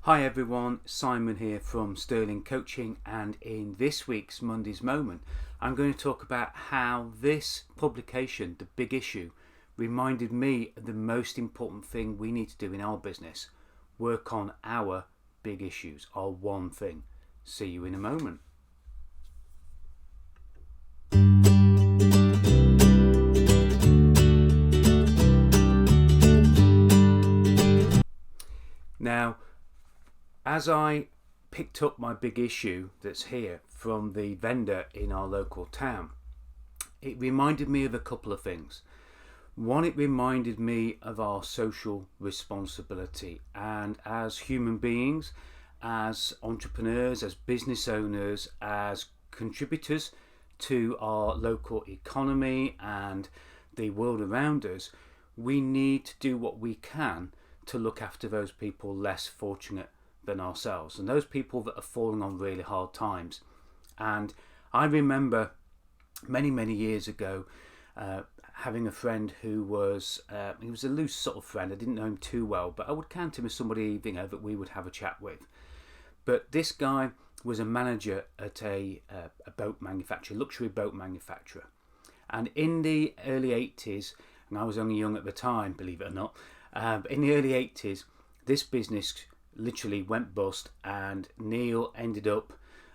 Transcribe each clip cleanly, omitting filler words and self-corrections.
Hi everyone, Simon here from Sterling Coaching, and in this week's Monday's Moment I'm going to talk about how this publication, The Big Issue, reminded me of the most important thing we need to do in our business: work on our big issues, our one thing. See you in a moment. Now, as I picked up my big issue that's here from the vendor in our local town, it reminded me of a couple of things. One, it reminded me of our social responsibility, and as human beings, as entrepreneurs, as business owners, as contributors to our local economy and the world around us, we need to do what we can to look after those people less fortunate than ourselves, and those people that are falling on really hard times. And I remember many years ago having a friend who was he was a loose sort of friend. I didn't know him too well, but I would count him as somebody that we would have a chat with. But this guy was a manager at a boat manufacturer, luxury boat manufacturer, and in the early 80s, and I was only young at the time, believe it or not, in the early 80s this business literally went bust, and Neil ended up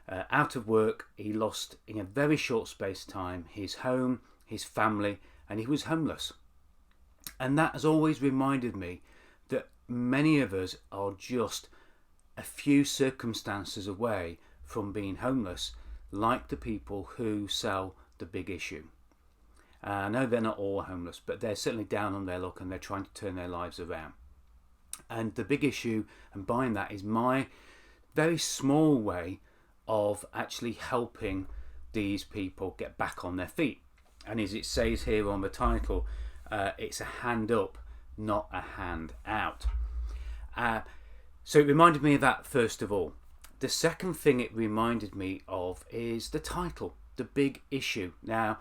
out of work. He lost in a very short space of time his home, his family, and he was homeless. And that has always reminded me that many of us are just a few circumstances away from being homeless, like the people who sell The Big Issue. I know they're not all homeless, but they're certainly down on their luck and they're trying to turn their lives around. And The Big Issue, and buying that, is my very small way of actually helping these people get back on their feet. And as it says here on the title, it's a hand up, not a hand out. So it reminded me of that first of all. The second thing it reminded me of is the title, The Big Issue. Now,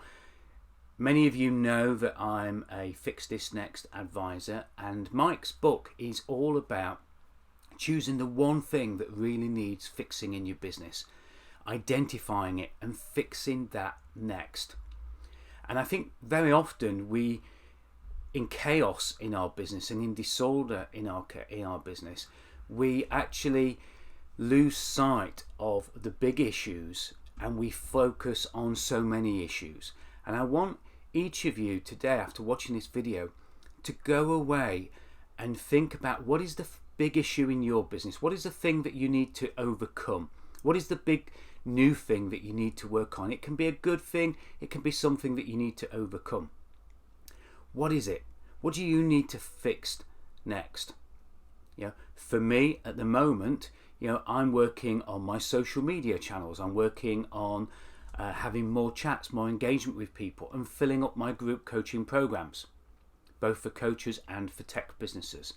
many of you know that I'm a Fix This Next advisor, and Mike's book is all about choosing the one thing that really needs fixing in your business, identifying it and fixing that next. And I think very often we, in chaos in our business and in disorder in our business, we actually lose sight of the big issues and we focus on so many issues. And I want each of you today, after watching this video, to go away and think about what is the big issue in your business. What is the thing that you need to overcome? What is the big new thing that you need to work on? It can be a good thing, it can be something that you need to overcome. What is it? What do you need to fix next? For me at the moment, I'm working on my social media channels. I'm working on having more chats, more engagement with people, and filling up my group coaching programs, both for coaches and for tech businesses.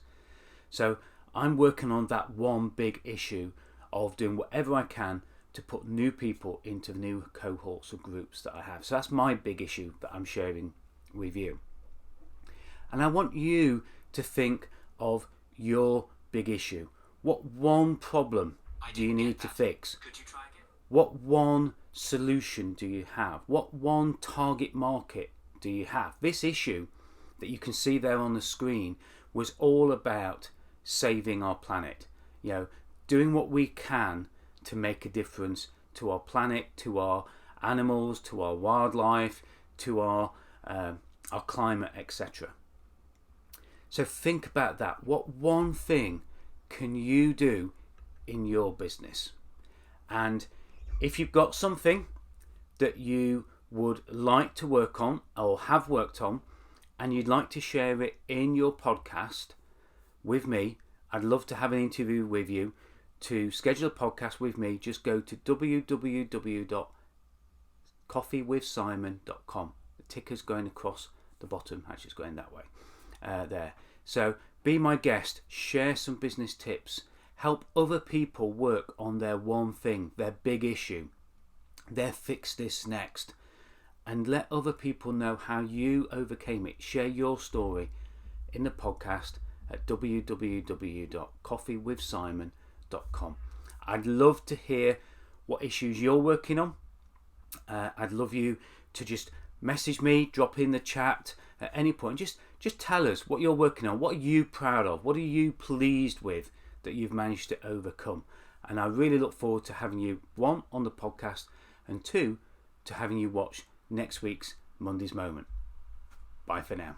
So I'm working on that one big issue of doing whatever I can to put new people into new cohorts of groups that I have. So that's my big issue that I'm sharing with you. And I want you to think of your big issue. What one problem do you need to fix? Could you try again? What one solution do you have? What one target market do you have? This issue that you can see there on the screen was all about saving our planet. Doing what we can to make a difference to our planet, to our animals, to our wildlife, to our climate, etc. So think about that. What one thing can you do in your business? And if you've got something that you would like to work on or have worked on, and you'd like to share it in your podcast with me, I'd love to have an interview with you. To schedule a podcast with me, just go to www.coffeewithsimon.com. The ticker's going across the bottom, actually it's going that way there. So be my guest, share some business tips, help other people work on their one thing, their big issue, their fix this next, and let other people know how you overcame it. Share your story in the podcast at www.coffeewithsimon.com. exponential.com. I'd love to hear what issues you're working on. I'd love you to just message me, drop in the chat at any point. Just tell us what you're working on. What are you proud of? What are you pleased with that you've managed to overcome? And I really look forward to having you, 1, on the podcast, and 2, to having you watch next week's Monday's Moment. Bye for now.